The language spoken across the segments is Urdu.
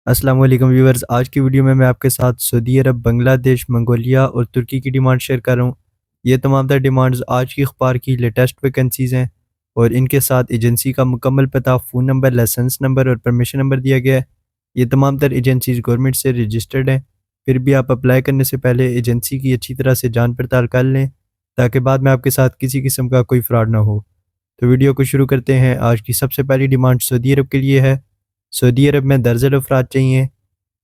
السلام علیکم ویورز، آج کی ویڈیو میں آپ کے ساتھ سعودی عرب، بنگلہ دیش، منگولیا اور ترکی کی ڈیمانڈ شیئر کر رہا ہوں۔ یہ تمام تر ڈیمانڈز آج کی اخبار کی لیٹسٹ ویکنسیز ہیں اور ان کے ساتھ ایجنسی کا مکمل پتہ، فون نمبر، لائسنس نمبر اور پرمیشن نمبر دیا گیا ہے۔ یہ تمام تر ایجنسیز گورنمنٹ سے رجسٹرڈ ہیں، پھر بھی آپ اپلائی کرنے سے پہلے ایجنسی کی اچھی طرح سے جان پڑتال کر لیں تاکہ بعد میں آپ کے ساتھ کسی قسم کا کوئی فراڈ نہ ہو۔ تو ویڈیو کو شروع کرتے ہیں۔ آج کی سب سے پہلی ڈیمانڈ سعودی عرب کے لیے ہے۔ سعودی عرب میں درجن افراد چاہیے۔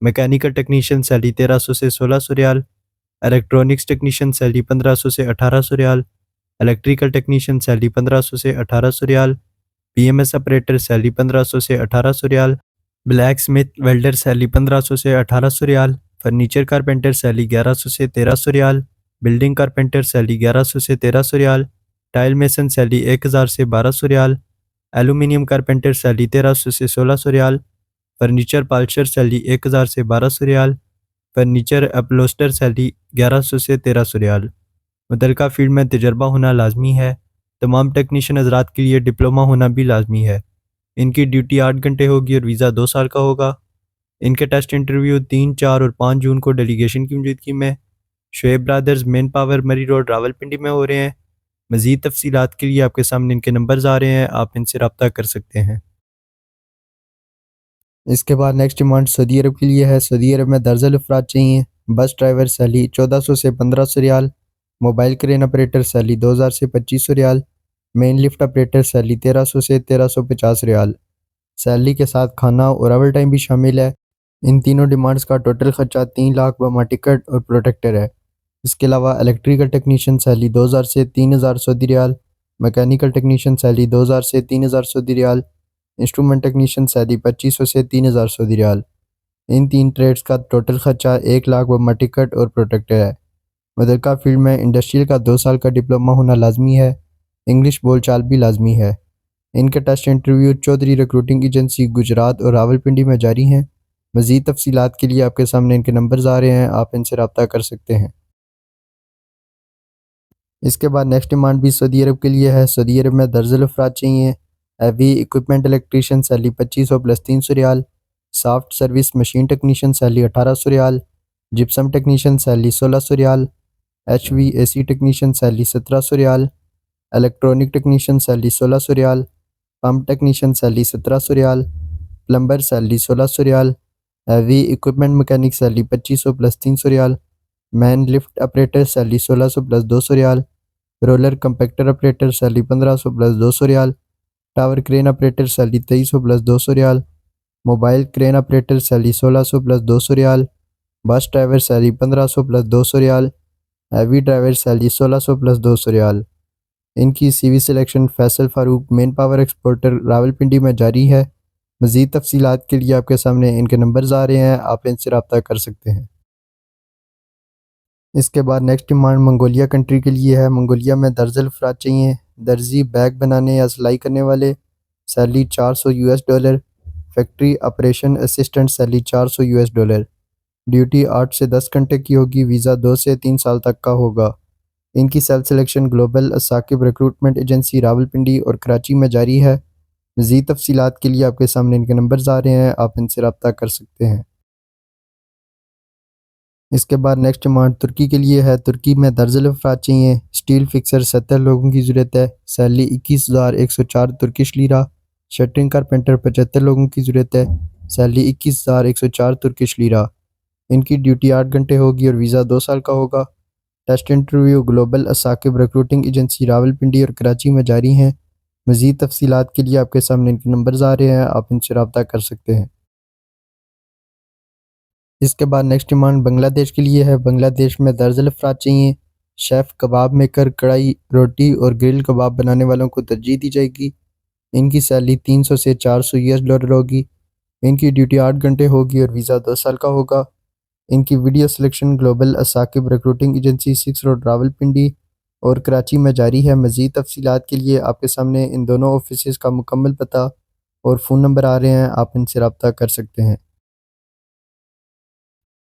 میکینیکل ٹیکنیشین سیلری 1300 سے 1600 ریال، الیکٹرونکس ٹیکنیشین سیلری 1500 سے 1800 ریال، الیکٹریکل ٹیکنیشین سیلری 1500 سے 1800 ریال، P M S operator salary 1500 سے 1800 ریال، بلیک سمتھ ویلڈر سیلری 1500 سے 1800 ریال، فرنیچر کارپینٹر سیلری 1100 سے 1300 ریال، بلڈنگ کارپینٹر سیلری 1100 سے 1300 ریال، ٹائل میسن سیلری 1000 سے 1200 ریال، ایلومینیم کارپینٹر سیلری 1300 سے 1600 ریال، فرنیچر پالشر سیلری 1000 سے 1200 ریال، فرنیچر اپلوسٹر سیلری 1100 سے 1300 ریال۔ متعلقہ فیلڈ میں تجربہ ہونا لازمی ہے۔ تمام ٹیکنیشین حضرات کے لیے ڈپلومہ ہونا بھی لازمی ہے۔ ان کی ڈیوٹی 8 گھنٹے ہوگی اور ویزا 2 سال کا ہوگا۔ ان کے ٹیسٹ انٹرویو 3، 4 اور 5 جون کو ڈیلیگیشن کی موجودگی میں شعیب برادرز، مین پاور، مری روڈ، راولپنڈی میں ہو رہے ہیں۔ مزید تفصیلات کے لیے آپ کے سامنے ان کے نمبرز آ رہے ہیں، آپ ان سے رابطہ کر سکتے ہیں۔ اس کے بعد نیکسٹ ڈیمانڈ سعودی عرب کے لیے ہے۔ سعودی عرب میں درجن افراد چاہیے۔ بس ڈرائیور سیلری 1400 سے 1500 ریال، موبائل کرین آپریٹر سیلری 2000 سے 2500 ریال، مین لفٹ آپریٹر سیلری 1300 سے 1350 ریال۔ سیلری کے ساتھ کھانا اور اوور ٹائم بھی شامل ہے۔ ان تینوں ڈیمانڈز کا ٹوٹل خرچہ 3 لاکھ بما ٹکٹ اور پروٹیکٹر ہے۔ اس کے علاوہ الیکٹریکل ٹیکنیشین سیلری 2000 سے 3000 سعودی ریال، میکینیکل ٹیکنیشین سیلری 2000 سے 3000 سعودی ریال، انسٹرومنٹ ٹیکنیشین سیلری 2500 سے 3000 سعودی ریال۔ ان 3 ٹریڈز کا ٹوٹل خرچہ 1 لاکھ بما ٹکٹ اور پروٹیکٹر ہے۔ متعلقہ فیلڈ میں انڈسٹریل کا 2 سال کا ڈپلومہ ہونا لازمی ہے۔ انگلش بول چال بھی لازمی ہے۔ ان کے test interview Chaudhry recruiting agency Gujrat اور راولپنڈی میں جاری ہیں۔ مزید تفصیلات کے لیے آپ کے سامنے ان کے نمبرز آ رہے ہیں، آپ ان سے رابطہ کر سکتے ہیں۔ اس کے بعد نیکسٹ ڈیمانڈ بھی سعودی عرب کے لیے ہے۔ سعودی عرب میں درجن افراد چاہیے۔ Heavy equipment electrician salary 2500 plus 300 ریال، soft service machine technician salary 1800 ریال، جپسم ٹیکنیشین سیلری 1600 ریال، H V A C technician salary 1700 ریال، الیکٹرونک ٹیکنیشین سیلری 1600 ریال، پمپ ٹیکنیشین سیلری 1700 ریال، پلمبر سیلری 1600 ریال، heavy equipment mechanic salary 2500 plus 300 ریال، man lift operator salary 1600 plus 200 ریال، roller compactor operator salary 1500 plus 200 ریال، ٹاور کرین آپریٹر سیلری 2300 پلس 200 ریال، موبائل کرین آپریٹر سیلری 1600 پلس 200 ریال، بس ڈرائیور سیلری 1500 پلس 200 ریال، ہیوی ڈرائیور سیلری 1600 پلس 200 ریال۔ ان کی سی وی سلیکشن فیصل فاروق، مین پاور ایکسپورٹر، راولپنڈی میں جاری ہے۔ مزید تفصیلات کے لیے آپ کے سامنے ان کے نمبرز آ رہے ہیں، آپ ان سے رابطہ کر سکتے ہیں۔ اس کے بعد نیکسٹ ڈیمانڈ منگولیا کنٹری کے لیے ہے۔ منگولیا میں درجن افراد چاہیے۔ درزی، بیگ بنانے یا سلائی کرنے والے، salary 400 US dollar, factory operation assistant salary 400 US dollar, duty 8 سے 10 گھنٹے کی ہوگی، ویزا 2 سے 3 سال تک کا ہوگا۔ ان کی self selection global Saqib recruitment agency Rawalpindi اور کراچی میں جاری ہے۔ مزید تفصیلات کے لیے آپ کے سامنے ان کے نمبرز آ رہے ہیں، آپ ان سے رابطہ کر سکتے ہیں۔ اس کے بعد نیکسٹ ڈیمانڈ ترکی کے لیے ہے۔ ترکی میں درجن افراد چاہیے۔ اسٹیل فکسر 70 لوگوں کی ضرورت ہے، سیلری 21104 ترکش لیرہ، شٹرنگ کارپینٹر 75 لوگوں کی ضرورت ہے، سیلری 21104 ترکش لیرہ۔ ان کی ڈیوٹی 8 گھنٹے ہوگی اور ویزا 2 سال کا ہوگا۔ Test interview global Saqib recruiting agency Rawalpindi اور کراچی میں جاری ہیں۔ مزید تفصیلات کے لیے آپ کے سامنے ان کے نمبرز آ رہے ہیں، آپ ان سے رابطہ کر سکتے ہیں۔ اس کے بعد نیکسٹ ڈیمانڈ بنگلہ دیش کے لیے ہے۔ بنگلہ دیش میں درجن افراد چاہیے۔ شیف، کباب میکر، کڑھائی، روٹی اور گرل کباب بنانے والوں کو ترجیح دی جائے گی۔ ان کی سیلری 300 سے 400 US ڈالر ہوگی۔ ان کی ڈیوٹی 8 گھنٹے ہوگی اور ویزا 2 سال کا ہوگا۔ ان کی video selection global Saqib recruiting agency 6 road Rawalpindi اور کراچی میں جاری ہے۔ مزید تفصیلات کے لیے آپ کے سامنے ان دونوں آفیسز کا مکمل پتہ اور فون نمبر آ رہے ہیں، آپ ان سے رابطہ کر سکتے ہیں۔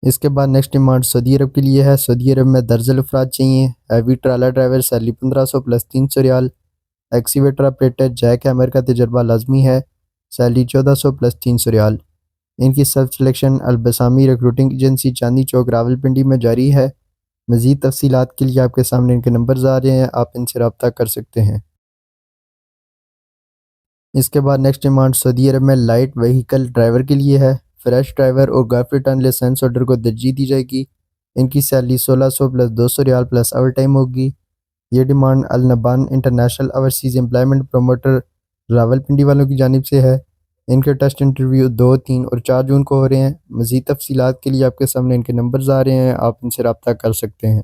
اس کے بعد نیکسٹ ڈیمانڈ سعودی عرب کے لیے ہے۔ سعودی عرب میں درجن افراد چاہیے۔ ہیوی ٹرالا ڈرائیور سیلری 1500 پلس 300 ریال، ایکسیویٹر آپریٹر جیک ہیمر کا تجربہ لازمی ہے، سیلری 1400 پلس 300 ریال۔ ان کی self selection البسامی recruiting agency Chandni Chowk Rawalpindi میں جاری ہے۔ مزید تفصیلات کے لیے آپ کے سامنے ان کے نمبرز آ رہے ہیں، آپ ان سے رابطہ کر سکتے ہیں۔ اس کے بعد نیکسٹ ڈیمانڈ سعودی عرب میں لائٹ وہیکل ڈرائیور کے لیے ہے۔ فریش ڈرائیور اور غیر ریٹرن لائسنس ہولڈر کو ترجیح دی جائے گی۔ ان کی سیلری 1600 پلس 200 ریال پلس اوور ٹائم ہوگی۔ یہ ڈیمانڈ النبان international overseas employment promoter Rawalpindi والوں کی جانب سے ہے۔ ان کے ٹیسٹ انٹرویو 2، 3 اور 4 جون کو ہو رہے ہیں۔ مزید تفصیلات کے لیے آپ کے سامنے ان کے نمبرز آ رہے ہیں، آپ ان سے رابطہ کر سکتے ہیں۔